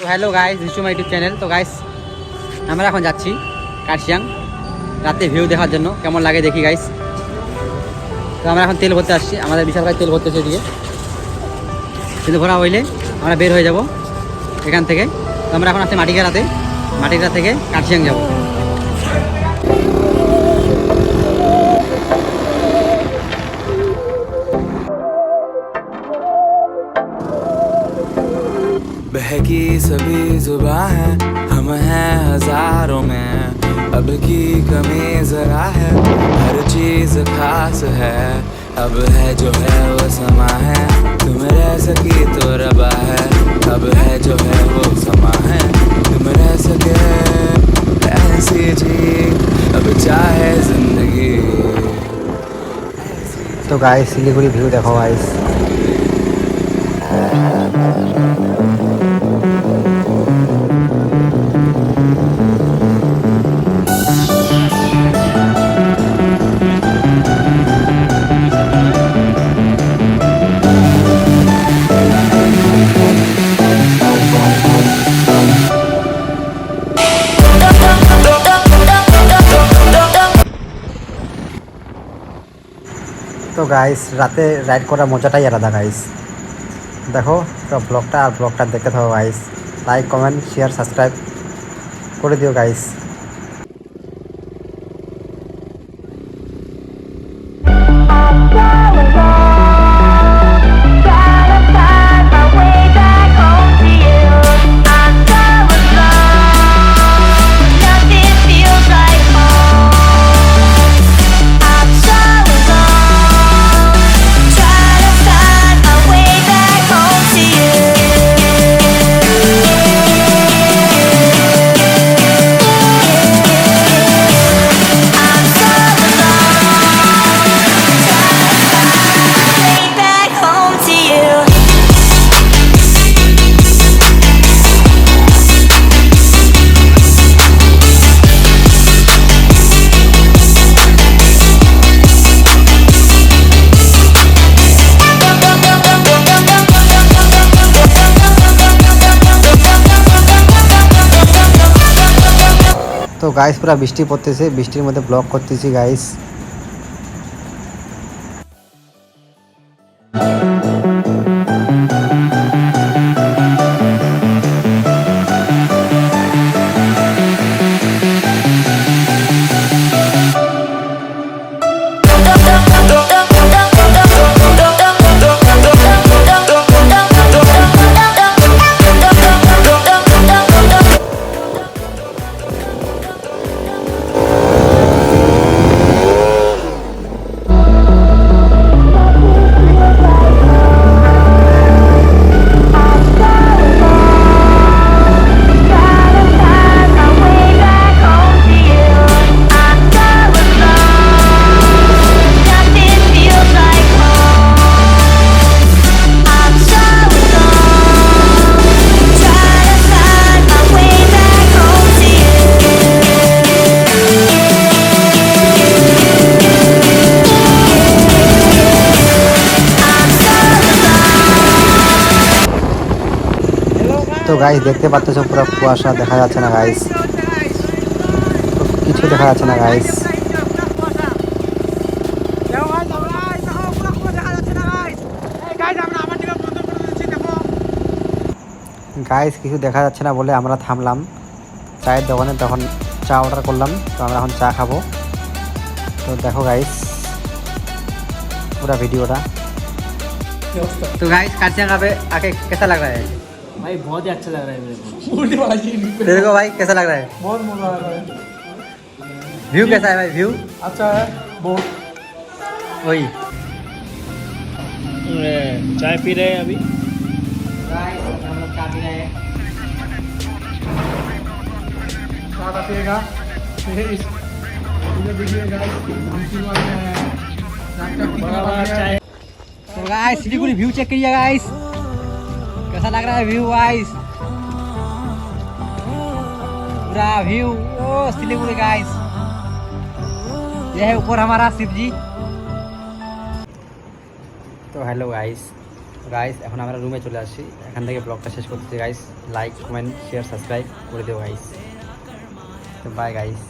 তো hello guys, this to my YouTube channel. তো guys আমরা এখন যাচ্ছি কার্শিয়াং রাতে ভিউ দেখার জন্য, কেমন লাগে দেখি গাইস। তো আমরা এখন তেল ভরতে আসছি, আমাদের বিশাল ভাই তেল ভরতেছে দিয়ে। তেল ভরা হইলে আমরা বের হয়ে যাব এখান থেকে। তো আমরা এখন আসছি মাটিঘাড়াতে, মাটিঘাড়া থেকে কার্শিয়াং যাব। बहकी सभी जुबां है, हम हैं हजारों में, अब की कमी जरा है, हर चीज खास है, अब है जो है वो समा है, तुम रह सकी तो रबा है, अब है जो है वो समा है, तुम रह सके ऐसी जी, अब चाहे जिंदगी। तो गाइस सिलीगुड़ी व्यू देखो गाइस। তো গাইস রাতে রাইড করার মজাটাই আলাদা গাইস। দেখো তো ব্লগটা দেখতে থাকো guys. Like comment share subscribe করে দিও গাইস। তো গাইস পুরা বৃষ্টি পড়তেছে, বৃষ্টির মধ্যে ব্লগ করতেছি গাইস। তো গাইস দেখতে পাচ্ছো পুরো কুয়াশা, দেখা যাচ্ছে না গাইস, কিছু দেখা যাচ্ছে না গাইস। গাইস কিছু দেখা যাচ্ছে না বলে আমরা থামলাম চায়ের দোকানে, তখন চা অর্ডার করলাম। তো আমরা এখন চা খাবো। তো দেখো গাইস पूरा वीडियो रहा। तो गाइस काशियां आके कैसा लग रहा है भाई? बहुत ही अच्छा लग रहा है मेरे को। तेरे को भाई कैसा लग रहा है? बहुत मजा आ रहा है। व्यू कैसा है भाई? व्यू अच्छा है बहुत। वही चाय पी रहे हैं अभी। गाइस हम लोग चाय पी रहे हैं। चाय पिएगा फिर देखिए गाइस चाय। तो गाइस सिलीगुड़ी व्यू चेक करिए गाइस, कैसा लग रहा है व्यू गाइस? पूरा व्यू ओ सिलीगुड़ी गाइस। ये है ऊपर हमारा शिव जी। तो हेलो गाइस, গাইস এখন আমরা রুমে চলে আসছি, এখান থেকে ব্লগটা শেষ করতেছি guys. Like comment share subscribe করে দিও গাইস। তো বাই গাইস।